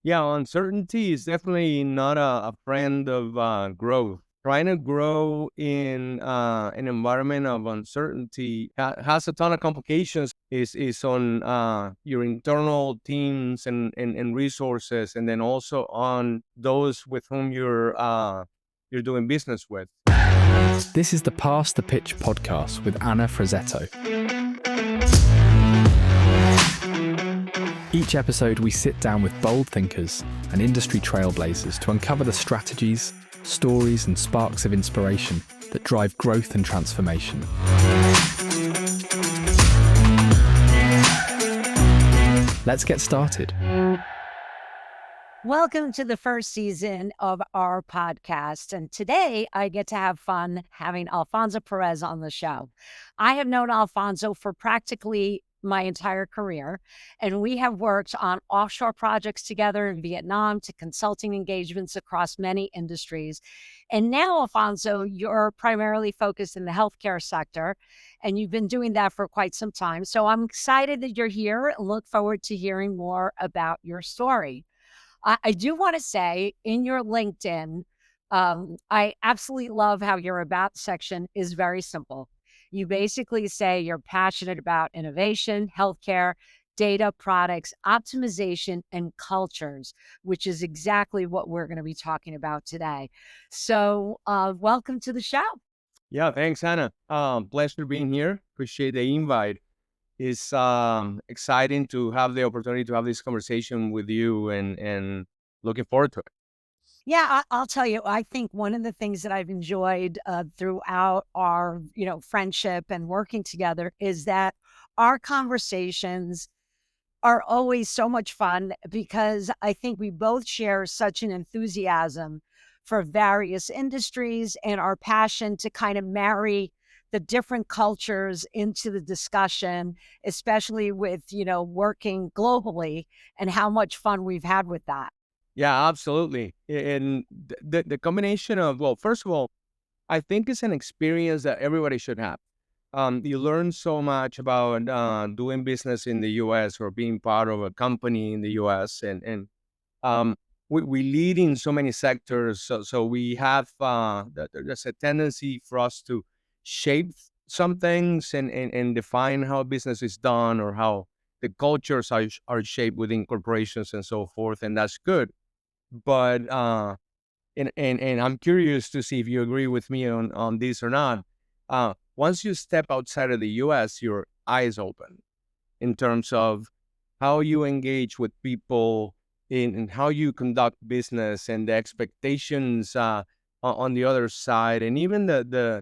Yeah, uncertainty is definitely not a friend of growth. Trying to grow in an environment of uncertainty has a ton of complications. Is on your internal teams and resources, and then also on those with whom you're doing business with. This is the Pass the Pitch podcast with Anna Frazzetto. Each episode, we sit down with bold thinkers and industry trailblazers to uncover the strategies, stories, and sparks of inspiration that drive growth and transformation. Let's get started. Welcome to the first season of our podcast. And today I get to have fun having Alfonso Perez on the show. I have known Alfonso for practically my entire career, and we have worked on offshore projects together in Vietnam to consulting engagements across many industries. And now, Alfonso, you're primarily focused in the healthcare sector, and you've been doing that for quite some time. So I'm excited that you're here and look forward to hearing more about your story. I do want to say in your LinkedIn, I absolutely love how your about section is very simple. You basically say you're passionate about innovation, healthcare, data, products, optimization, and cultures, which is exactly what we're going to be talking about today. So welcome to the show. Yeah, thanks, Anna. Pleasure being here. Appreciate the invite. It's exciting to have the opportunity to have this conversation with you, and looking forward to it. Yeah, I'll tell you, I think one of the things that I've enjoyed throughout our, friendship and working together is that our conversations are always so much fun because I think we both share such an enthusiasm for various industries and our passion to kind of marry the different cultures into the discussion, especially with, working globally and how much fun we've had with that. Yeah, absolutely. And the combination of, well, first of all, I think it's an experience that everybody should have. You learn so much about doing business in the U.S. or being part of a company in the U.S. and we lead in so many sectors. So we have there's a tendency for us to shape some things and define how business is done or how the cultures are shaped within corporations and so forth, and that's good. But and I'm curious to see if you agree with me on this or not. Once you step outside of the U.S., your eyes open in terms of how you engage with people, in how you conduct business, and the expectations on the other side, and even the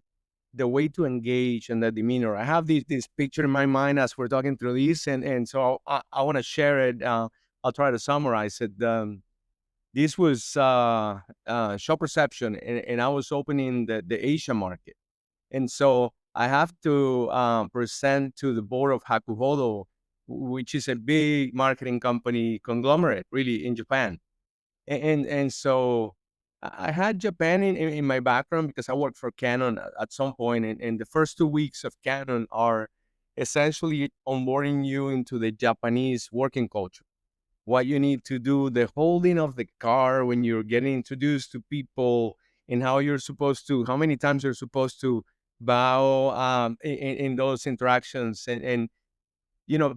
way to engage and the demeanor. I have this picture in my mind as we're talking through this, and so I want to share it. I'll try to summarize it. This was Shopperception, and I was opening the Asia market. And so I have to present to the board of Hakuhodo, which is a big marketing company conglomerate, really, in Japan. And so I had Japan in my background because I worked for Canon at some point, and the first 2 weeks of Canon are essentially onboarding you into the Japanese working culture, what you need to do, the holding of the car when you're getting introduced to people, and how many times you're supposed to bow in those interactions. And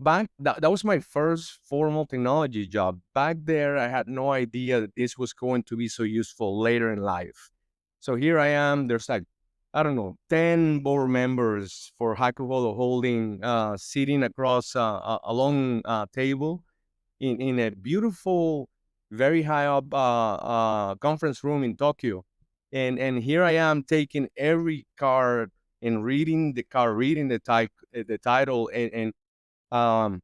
back that was my first formal technology job. Back there, I had no idea that this was going to be so useful later in life. So here I am. There's like, I don't know, 10 board members for Hakuhodo Holding, sitting across a long table in a beautiful, very high up conference room in Tokyo. And here I am taking every card and reading the card, reading the title, and um,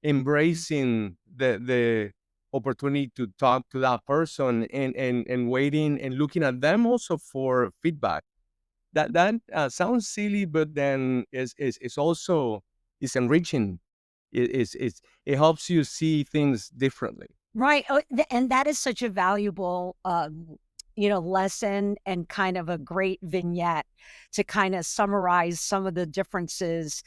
embracing the opportunity to talk to that person, and waiting and looking at them also for feedback. That sounds silly, but then is also is enriching. It helps you see things differently. Right. Oh, and that is such a valuable, lesson and kind of a great vignette to kind of summarize some of the differences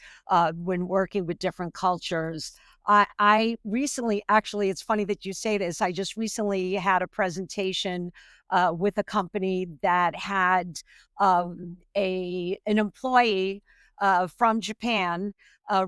when working with different cultures. I recently, actually, it's funny that you say this. I just recently had a presentation with a company that had an employee from Japan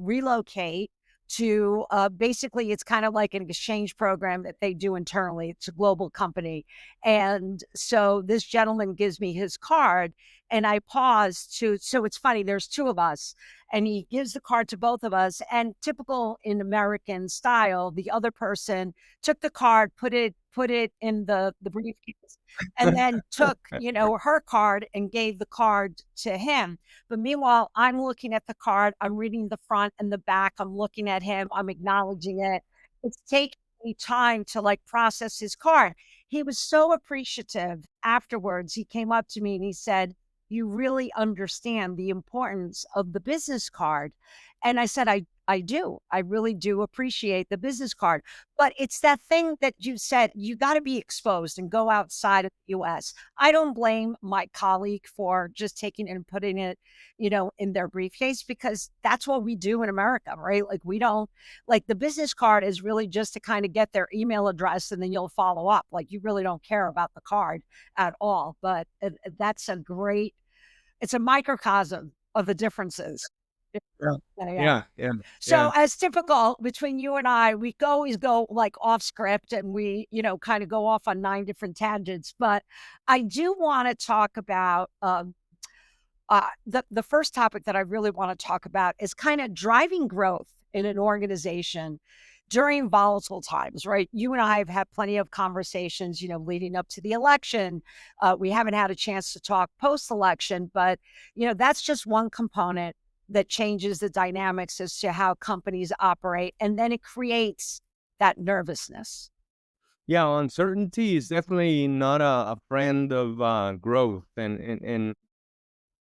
relocate to basically, it's kind of like an exchange program that they do internally. It's a global company. And so this gentleman gives me his card, and I pause to, so it's funny, there's two of us, and he gives the card to both of us. And typical in American style, the other person took the card, put it in the briefcase, and then took, her card and gave the card to him. But meanwhile, I'm looking at the card, I'm reading the front and the back, I'm looking at him, I'm acknowledging it. It's taking me time to like process his card. He was so appreciative afterwards. He came up to me and he said, "You really understand the importance of the business card." And I said, I do. I really do appreciate the business card. But it's that thing that you said, you got to be exposed and go outside of the US. I don't blame my colleague for just taking it and putting it, in their briefcase, because that's what we do in America, right? Like we don't, like the business card is really just to kind of get their email address and then you'll follow up. Like you really don't care about the card at all. But that's a great, it's a microcosm of the differences. Yeah. Yeah. Yeah. Yeah. So as typical between you and I, we always go like off script and we, kind of go off on 9 different tangents. But I do want to talk about the first topic that I really want to talk about is kind of driving growth in an organization during volatile times, right? You and I have had plenty of conversations, leading up to the election. We haven't had a chance to talk post-election, but, that's just one component that changes the dynamics as to how companies operate. And then it creates that nervousness. Yeah. Uncertainty is definitely not a friend of growth, and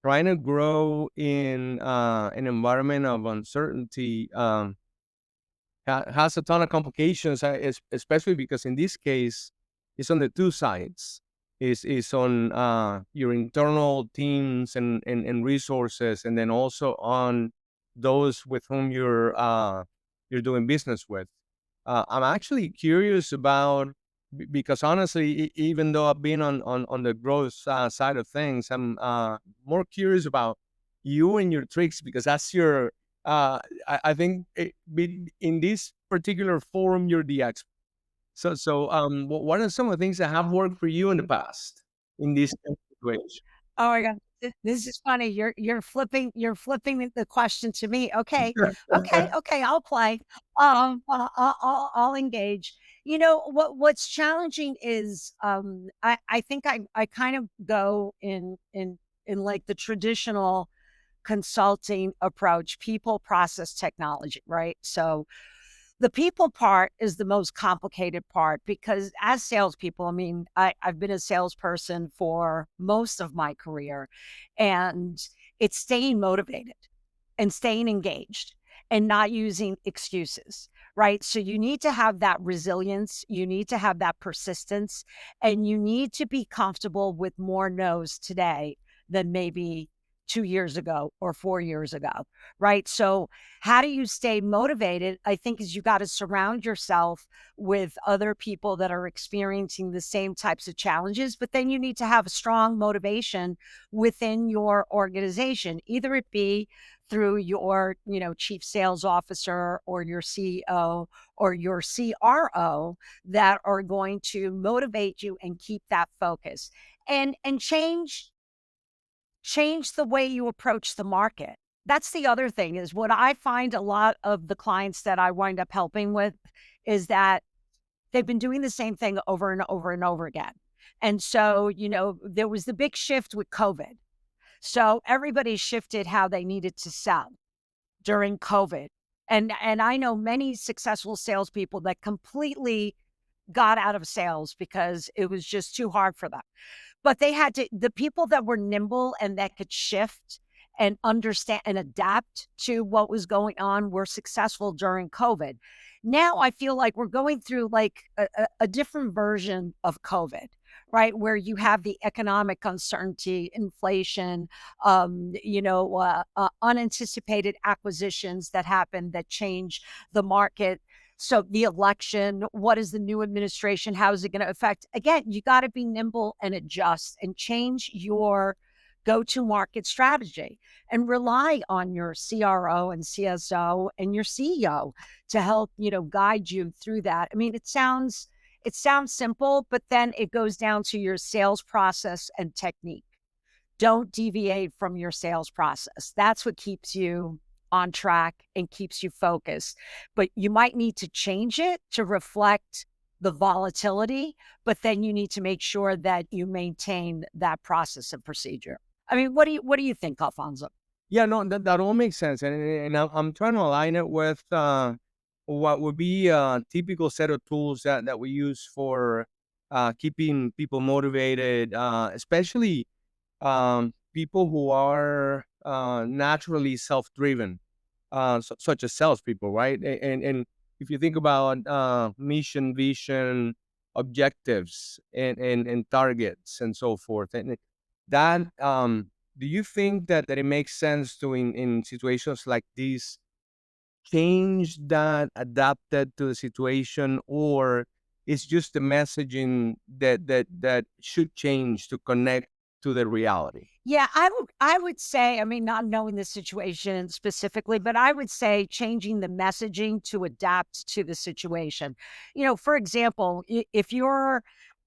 trying to grow in an environment of uncertainty has a ton of complications, especially because in this case, it's on the two sides. Is on your internal teams and resources, and then also on those with whom you're doing business with. I'm actually curious about, because honestly, even though I've been on the growth side of things, I'm more curious about you and your tricks, because that's your I think in this particular forum, you're the expert. So, what are some of the things that have worked for you in the past in this kind of situation? Oh my God. This is funny. You're flipping the question to me. Okay. Okay. I'll play. I'll engage. What's challenging is, I think I kind of go in like the traditional consulting approach, people, process, technology, right? So the people part is the most complicated part, because as salespeople, I mean, I've been a salesperson for most of my career, and it's staying motivated and staying engaged and not using excuses, right? So you need to have that resilience, you need to have that persistence, and you need to be comfortable with more no's today than maybe 2 years ago or 4 years ago, right? So how do you stay motivated? I think is you got to surround yourself with other people that are experiencing the same types of challenges, but then you need to have a strong motivation within your organization, either it be through your, chief sales officer or your CEO or your CRO, that are going to motivate you and keep that focus and change the way you approach the market. That's the other thing, is what I find a lot of the clients that I wind up helping with is that they've been doing the same thing over and over and over again. And so, there was the big shift with COVID. So everybody shifted how they needed to sell during COVID. And I know many successful salespeople that completely got out of sales because it was just too hard for them. But they had to, the people that were nimble and that could shift and understand and adapt to what was going on were successful during COVID. Now I feel like we're going through like a different version of COVID, right? Where you have the economic uncertainty, inflation, unanticipated acquisitions that happen that change the market. So the election, what is the new administration? How is it going to affect? Again, you got to be nimble and adjust and change your go-to-market strategy and rely on your CRO and CSO and your CEO to help, guide you through that. I mean, it sounds simple, but then it goes down to your sales process and technique. Don't deviate from your sales process. That's what keeps you on track and keeps you focused. But you might need to change it to reflect the volatility, but then you need to make sure that you maintain that process and procedure. I mean, what do you think, Alfonso? Yeah, no, that all makes sense, and I'm trying to align it with what would be a typical set of tools that we use for keeping people motivated, especially people who are naturally self-driven, such as salespeople, right? And if you think about mission, vision, objectives, and targets, and so forth, and that do you think that it makes sense to in situations like these change that adapted to the situation, or it's just the messaging that should change to connect to the reality? Yeah, I would say, I mean, not knowing the situation specifically, but I would say changing the messaging to adapt to the situation. For example, if you're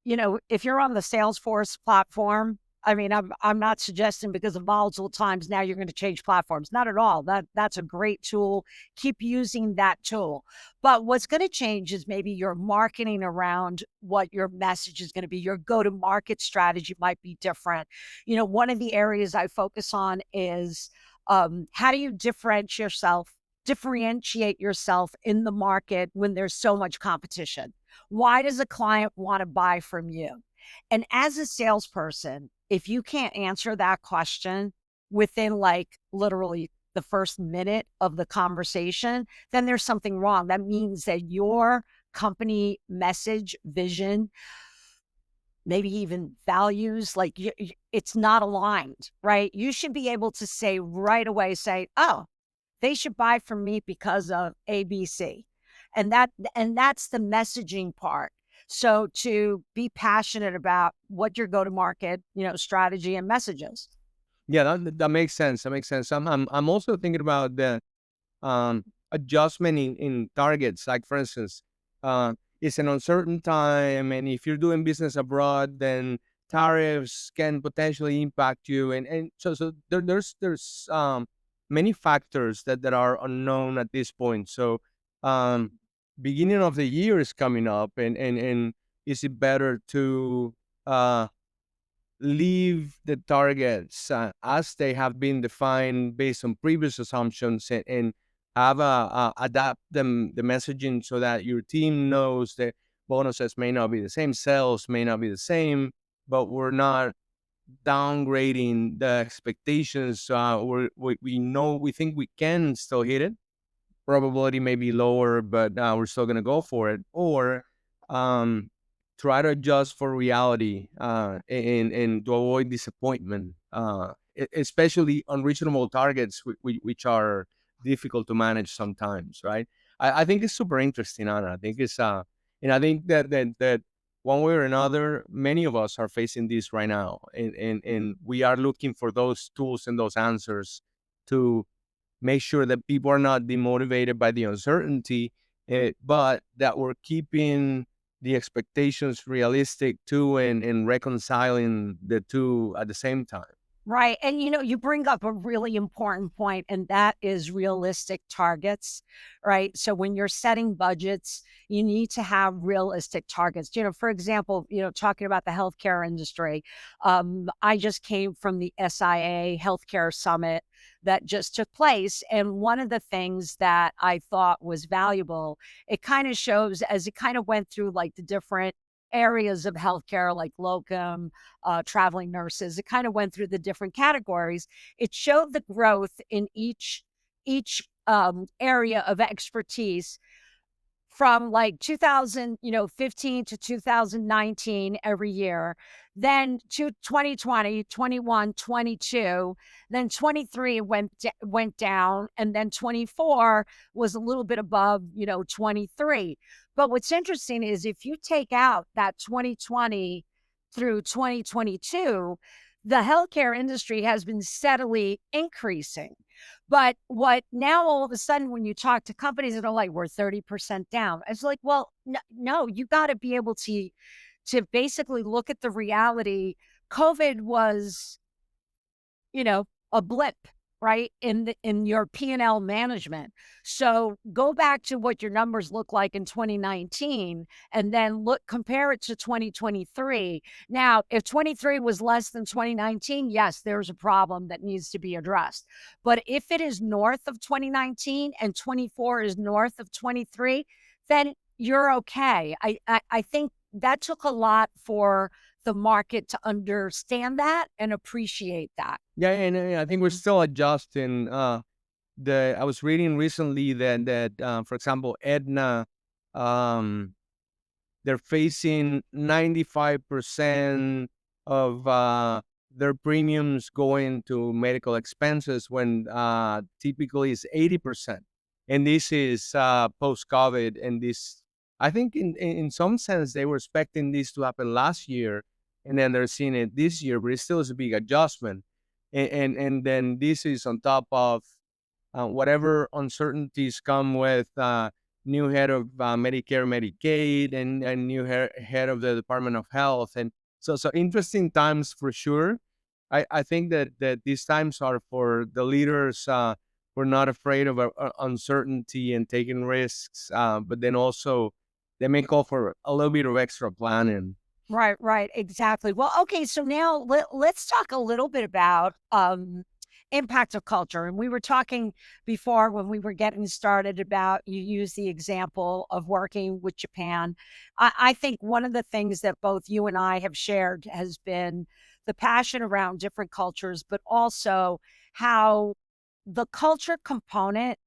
on the Salesforce platform, I mean, I'm not suggesting because of volatile times now you're going to change platforms. Not at all. That's a great tool. Keep using that tool. But what's going to change is maybe your marketing around what your message is going to be. Your go-to-market strategy might be different. One of the areas I focus on is how do you differentiate yourself in the market when there's so much competition? Why does a client want to buy from you? And as a salesperson, if you can't answer that question within like literally the first minute of the conversation, then there's something wrong. That means that your company message, vision, maybe even values, like it's not aligned, right? You should be able to say right away, oh, they should buy from me because of ABC. And that's the messaging part. So to be passionate about what your go-to-market, strategy and messages. Yeah, that makes sense. That makes sense. I'm also thinking about the um, adjustment in targets. Like for instance, it's an uncertain time, and if you're doing business abroad, then tariffs can potentially impact you, and so there's many factors that are unknown at this point. So um, beginning of the year is coming up, and is it better to leave the targets as they have been defined based on previous assumptions, and have adapt them the messaging so that your team knows that bonuses may not be the same, sales may not be the same, but we're not downgrading the expectations. We know, we think we can still hit it. Probability may be lower, but we're still going to go for it. Or um, try to adjust for reality, and to avoid disappointment, especially unreachable targets, which are difficult to manage sometimes, right? I think it's super interesting, Anna. I think and I think that one way or another, many of us are facing this right now, and we are looking for those tools and those answers to make sure that people are not demotivated by the uncertainty, but that we're keeping the expectations realistic too, and reconciling the two at the same time. Right. And you bring up a really important point, and that is realistic targets, right? So when you're setting budgets, you need to have realistic targets. For example, talking about the healthcare industry, I just came from the SIA Healthcare Summit that just took place. And one of the things that I thought was valuable, it kind of shows as it kind of went through like the different areas of healthcare like locum, traveling nurses. It kind of went through the different categories. It showed the growth in each area of expertise from like 2015 to 2019 every year, then to 2020, 21, 22, then 23 went down, and then 24 was a little bit above, 23. But what's interesting is if you take out that 2020 through 2022, the healthcare industry has been steadily increasing. But what now all of a sudden, when you talk to companies that are like, we're 30% down, it's like, well, no, you got to be able to basically look at the reality. COVID was, a blip, right, in your P&L management. So go back to what your numbers look like in 2019 and then compare it to 2023. Now, if 23 was less than 2019, yes, there's a problem that needs to be addressed. But if it is north of 2019 and 24 is north of 23, then you're okay. I think that took a lot for the market to understand that and appreciate that. Yeah, and I think we're still adjusting. I was reading recently that for example, Aetna, they're facing 95% of their premiums going to medical expenses when typically it's 80%. And this is post-COVID. And this, I think in some sense, they were expecting this to happen last year, and then they're seeing it this year, but it still is a big adjustment. And then this is on top of whatever uncertainties come with new head of Medicare, Medicaid, and new head of the Department of Health. And so interesting times for sure. I think that these times are for the leaders who are not afraid of uncertainty and taking risks, but then also they may call for a little bit of extra planning. Right, exactly. Well, okay, so now let's talk a little bit about impact of culture. And we were talking before when we were getting started about, you use the example of working with Japan. I think one of the things that both you and I have shared has been the passion around different cultures, but also how the culture component,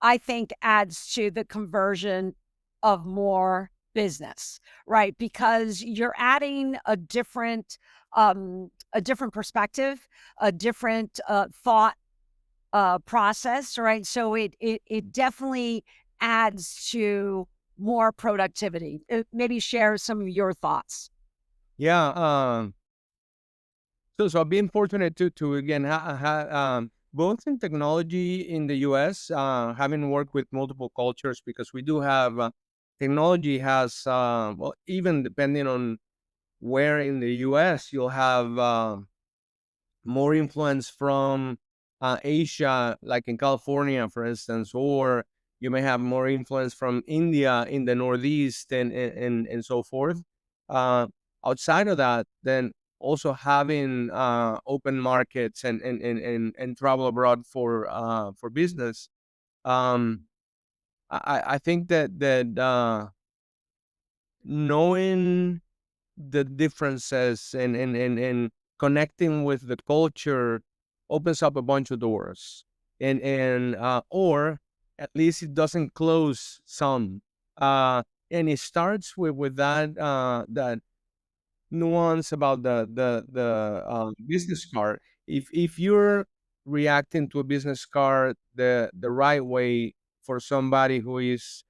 I think, adds to the conversion of more business, right? Because you're adding a different perspective, a different thought process, right? So it definitely adds to more productivity. Maybe share some of your thoughts. Yeah. So I've been fortunate to again both in technology in the U.S., having worked with multiple cultures, because we do have technology has well, even depending on where in the U.S. you'll have more influence from Asia, like in California, for instance, or you may have more influence from India in the Northeast and so forth. Outside of that, then also having open markets and travel abroad for business. I think that knowing the differences and connecting with the culture opens up a bunch of doors, and or at least it doesn't close some. And it starts with that nuance about the business card. If you're reacting to a business card the right way for somebody who is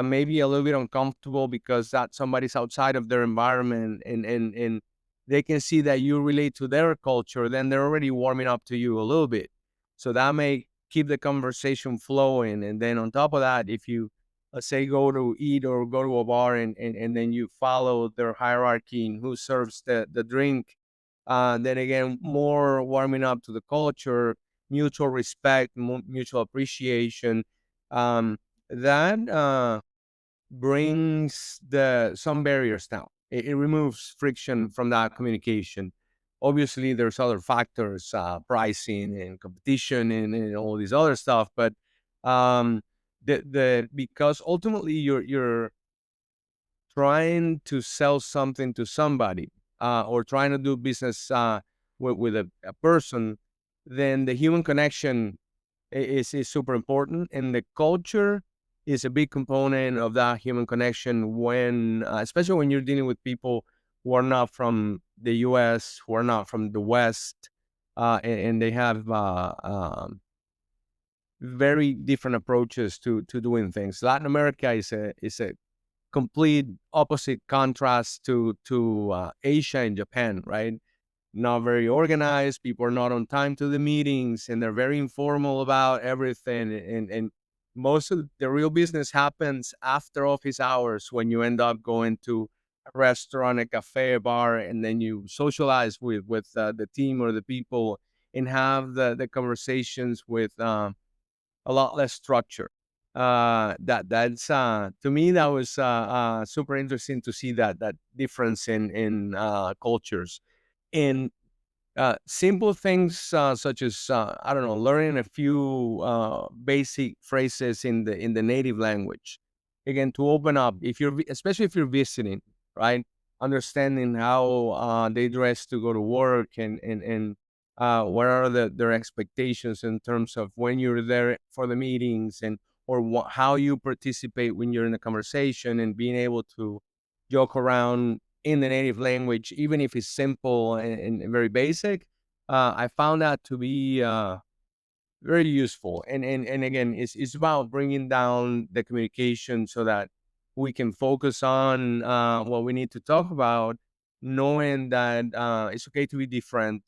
maybe a little bit uncomfortable because that somebody's outside of their environment, and they can see that you relate to their culture, then they're already warming up to you a little bit. So that may keep the conversation flowing. And then on top of that, if you, let's say, go to eat or go to a bar and then you follow their hierarchy in who serves the drink, then again, more warming up to the culture, mutual respect, mutual appreciation. That brings some barriers down. It removes friction from that communication. Obviously, there's other factors, pricing and competition and all these other stuff. But because ultimately you're trying to sell something to somebody, or trying to do business with a person, then the human connection is super important, and the culture is a big component of that human connection. When, especially when you're dealing with people who are not from the U.S., who are not from the West, and they have very different approaches to doing things. Latin America is a complete opposite contrast to Asia and Japan, right? Not very organized. People are not on time to the meetings, and they're very informal about everything. And most of the real business happens after office hours, when you end up going to a restaurant, a cafe, a bar, and then you socialize with the team or the people, and have the conversations with a lot less structure. That's to me, that was super interesting to see that difference in cultures. And simple things such as, I don't know, learning a few basic phrases in the native language. Again, to open up, if you're especially if you're visiting, right? Understanding how they dress to go to work, and what are their expectations in terms of when you're there for the meetings, and or how you participate when you're in a conversation, and being able to joke around in the native language, even if it's simple and very basic. I found that to be very useful. And again, it's about bringing down the communication so that we can focus on what we need to talk about, knowing that it's okay to be different,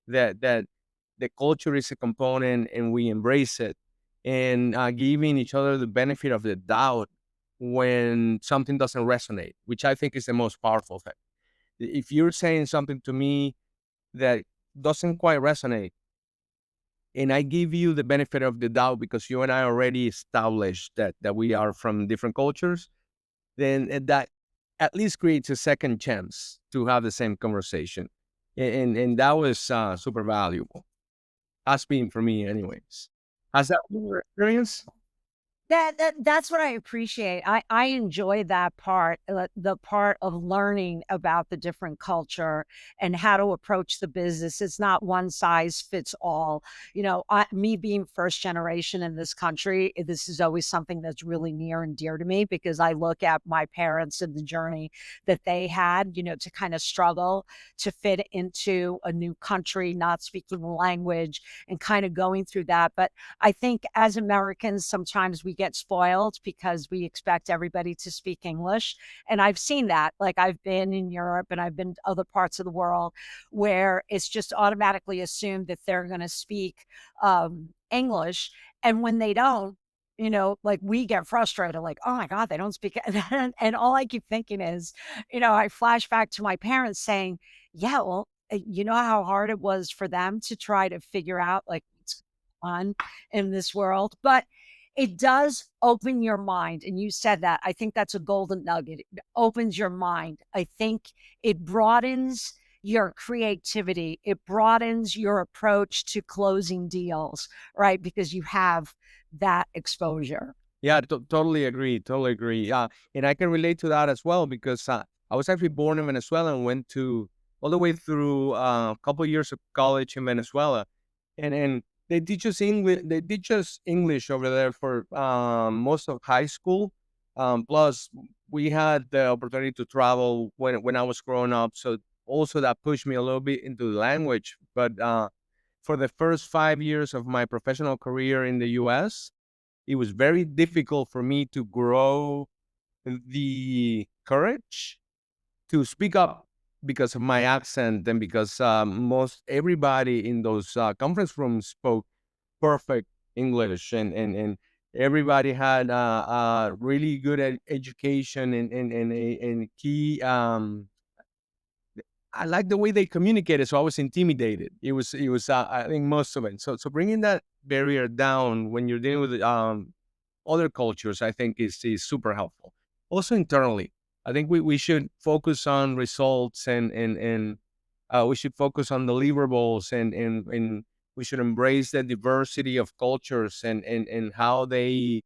that the culture is a component, and we embrace it, and giving each other the benefit of the doubt when something doesn't resonate, which I think is the most powerful thing. If you're saying something to me that doesn't quite resonate, and I give you the benefit of the doubt because you and I already established that we are from different cultures, then that at least creates a second chance to have the same conversation. And that was super valuable. Has been for me anyways. Has that been your experience? That's what I appreciate. I enjoy that part, the part of learning about the different culture and how to approach the business. It's not one size fits all. Me being first generation in this country, this is always something that's really near and dear to me, because I look at my parents and the journey that they had, to kind of struggle to fit into a new country, not speaking the language, and kind of going through that. But I think as Americans, sometimes we get spoiled because we expect everybody to speak English. And I've seen that. Like, I've been in Europe and I've been to other parts of the world where it's just automatically assumed that they're going to speak English. And when they don't, like, we get frustrated, like, oh my God, they don't speak. And all I keep thinking is, I flash back to my parents saying, yeah, well, you know how hard it was for them to try to figure out, like, what's going on in this world. But it does open your mind. And you said that. I think that's a golden nugget. It opens your mind. I think it broadens your creativity. It broadens your approach to closing deals, right? Because you have that exposure. Yeah, totally agree. Totally agree. And I can relate to that as well, because I was actually born in Venezuela and went to all the way through a couple of years of college in Venezuela, and they teach us English. They teach us English over there for most of high school. Plus, we had the opportunity to travel when I was growing up, so also that pushed me a little bit into the language. But for the first 5 years of my professional career in the U.S., it was very difficult for me to grow the courage to speak up because of my accent, and because most everybody in those conference rooms spoke perfect English, and everybody had a really good education, and key. I like the way they communicated, so I was intimidated. It was I think most of it. So bringing that barrier down when you're dealing with other cultures, I think is super helpful. Also internally, I think we should focus on results, and we should focus on deliverables, and we should embrace the diversity of cultures, and how they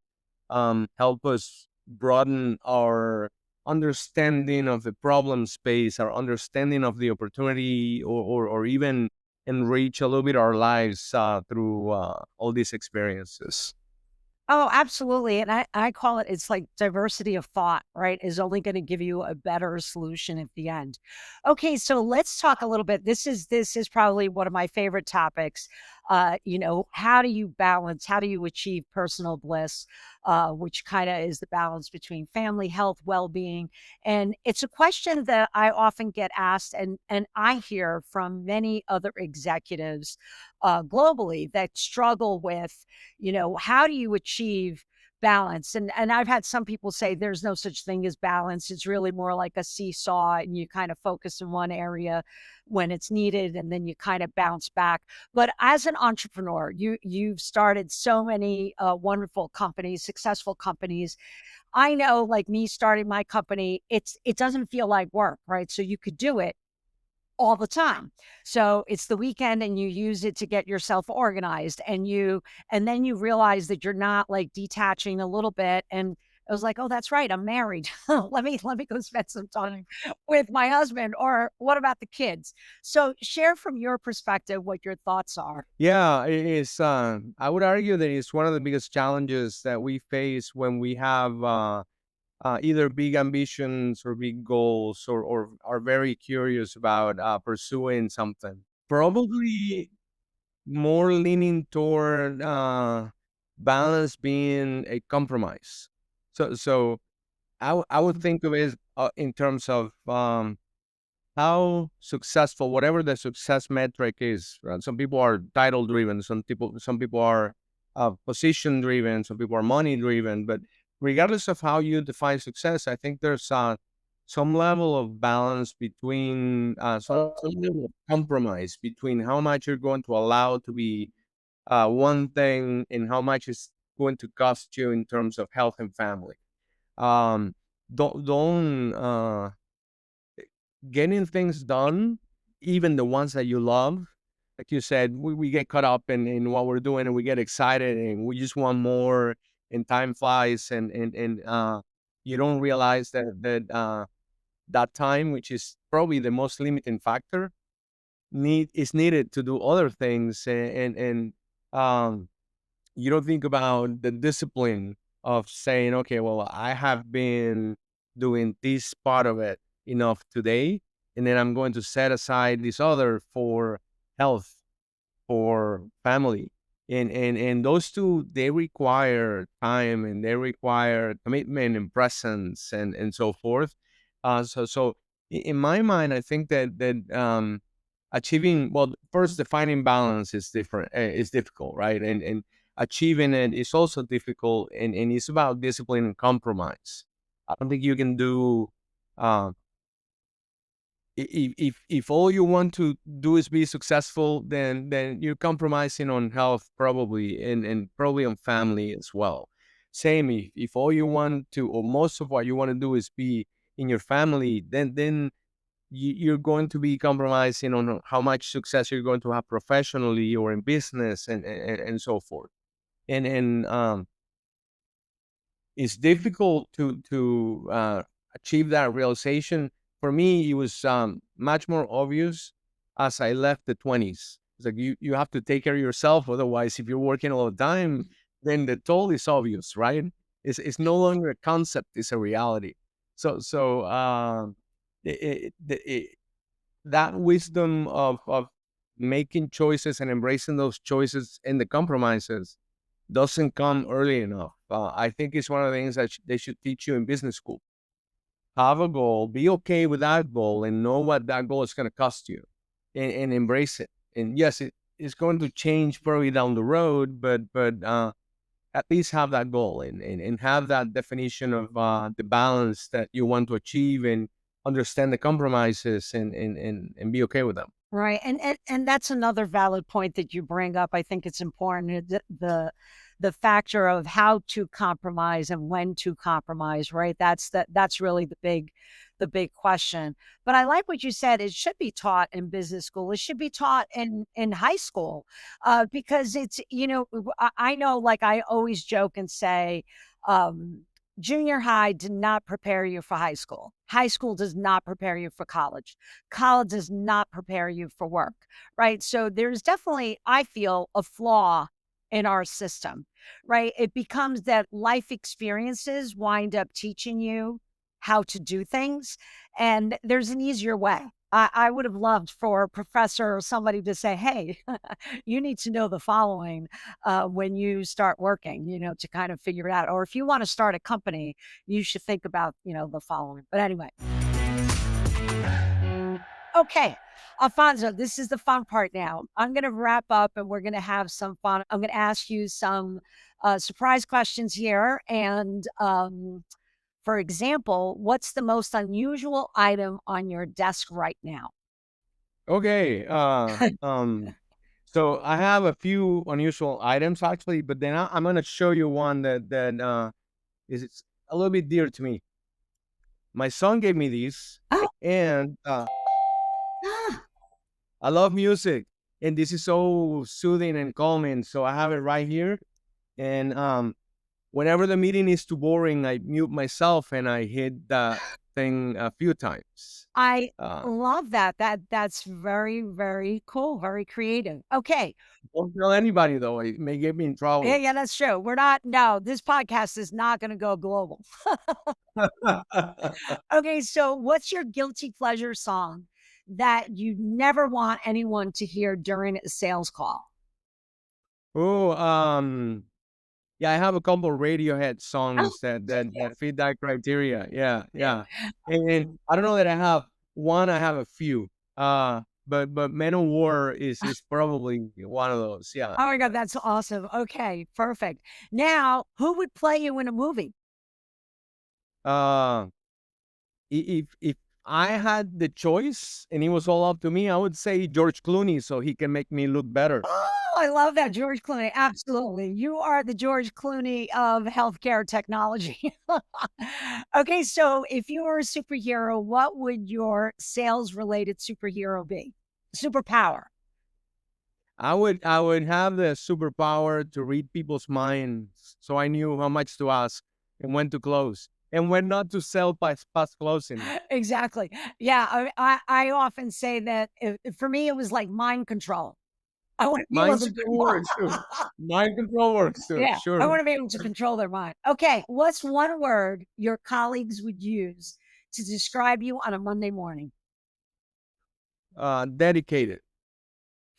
help us broaden our understanding of the problem space, our understanding of the opportunity, or even enrich a little bit our lives through all these experiences. Oh, absolutely. And I call it's like diversity of thought, right? Is only going to give you a better solution at the end. Okay, so let's talk a little bit. This is probably one of my favorite topics. How do you balance, how do you achieve personal bliss, which kind of is the balance between family, health, well-being. And it's a question that I often get asked, and I hear from many other executives globally that struggle with, how do you achieve balance? And I've had some people say there's no such thing as balance. It's really more like a seesaw, and you kind of focus in one area when it's needed, and then you kind of bounce back. But as an entrepreneur, you've started so many wonderful companies, successful companies. I know, like me starting my company, it doesn't feel like work, right? So you could do it all the time. So it's the weekend and you use it to get yourself organized, and then you realize that you're not like detaching a little bit. And I was like, oh, that's right, I'm married. Let me go spend some time with my husband. Or what about the kids? So share from your perspective what your thoughts are. Yeah, it is. I would argue that it's one of the biggest challenges that we face when we have either big ambitions or big goals, or are very curious about pursuing something. Probably more leaning toward balance being a compromise. So I would think of it in terms of how successful, whatever the success metric is. Right? Some people are title driven, some people are position driven, some people are money driven. But regardless of how you define success, I think there's some level of balance between some level of compromise between how much you're going to allow to be one thing and how much is going to cost you in terms of health and family. Um, don't getting things done, even the ones that you love. Like you said, we get caught up in what we're doing, and we get excited and we just want more, and time flies, and you don't realize that time, which is probably the most limiting factor, is needed to do other things. And um you don't think about the discipline of saying, okay, well, I have been doing this part of it enough today, and then I'm going to set aside this other for health, for family. And those two, they require time, and they require commitment and presence, and so forth. So in my mind, I think that achieving, well, first, defining balance is difficult, right? And achieving it is also difficult, and it's about discipline and compromise. I don't think you can do uh, if all you want to do is be successful, then you're compromising on health, probably, and probably on family as well. Same, if all you want to, or most of what you want to do, is be in your family, then you're going to be compromising on how much success you're going to have professionally or in business, and so forth. And it's difficult to achieve that realization. For me, it was much more obvious as I left the 20s. It's like you have to take care of yourself. Otherwise, if you're working all the time, then the toll is obvious, right? It's no longer a concept; it's a reality. So that wisdom of making choices and embracing those choices and the compromises doesn't come early enough. I think it's one of the things that they should teach you in business school. Have a goal, be okay with that goal, and know what that goal is going to cost you, and embrace it. And yes, it's going to change probably down the road, but at least have that goal, and have that definition of the balance that you want to achieve, and understand the compromises, and be okay with them. Right. And that's another valid point that you bring up. I think it's important, the factor of how to compromise and when to compromise, right? That's really the big question. But I like what you said. It should be taught in business school. It should be taught in high school, because it's, I know, like I always joke and say, junior high did not prepare you for high school. High school does not prepare you for college. College does not prepare you for work, right? So there's definitely, I feel, a flaw in our system, right? It becomes that life experiences wind up teaching you how to do things, and there's an easier way. I would have loved for a professor or somebody to say, hey, you need to know the following when you start working, to kind of figure it out. Or if you want to start a company, you should think about, the following. But anyway. Okay, Alfonso, this is the fun part now. I'm going to wrap up and we're going to have some fun. I'm going to ask you some surprise questions here. And for example, what's the most unusual item on your desk right now? Okay. So I have a few unusual items actually, but then I'm gonna show you one that is a little bit dear to me. My son gave me these, Oh. and I love music, and this is so soothing and calming. So I have it right here, and whenever the meeting is too boring, I mute myself and I hit that thing a few times. I Uh, love that. That's very, very cool, very creative. Okay. don't tell anybody though; it may get me in Yeah, trouble. yeah, that's true. No, this podcast is not going to go global. Okay, so what's your guilty pleasure song that you never want anyone to hear during a sales call? Oh, yeah, I have a couple Radiohead Oh, songs that fit that criteria. Yeah, yeah. And I don't know that I have one. I have a few. But Men of War is probably one of those. Yeah. oh my God, that's awesome. Okay, perfect. Now, who would play you in a movie? Uh, if I had the choice and it was all up to me, I would say George Clooney so he can make me look better. Oh, I love that. George Clooney. Absolutely. You are the George Clooney of healthcare technology. Okay, so if you were a superhero, what would your sales related superhero be? Superpower. I would have the superpower to read people's minds, so I knew how much to ask and when to close and when not to sell past closing. Exactly. Yeah, I often say that for me, it was like mind control. I want to be able Mind to control works too. Mind control works too. yeah, I Sure. want to be able to control their mind. Okay, what's one word your colleagues would use to describe you on a Monday morning? Dedicated.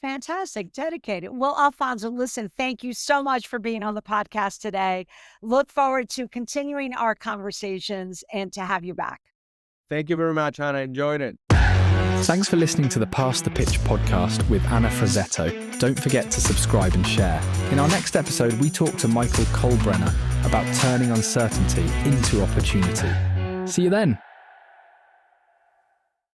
Fantastic, dedicated. Well, Alfonso, listen, thank you so much for being on the podcast today. Look forward to continuing our conversations and to have you back. Thank you very much, Anna. Enjoyed it. Thanks for listening to the Pass the Pitch podcast with Anna Frazzetto. Don't forget to subscribe and share. In our next episode, we talk to Michael Kolbrenner about turning uncertainty into opportunity. See you then.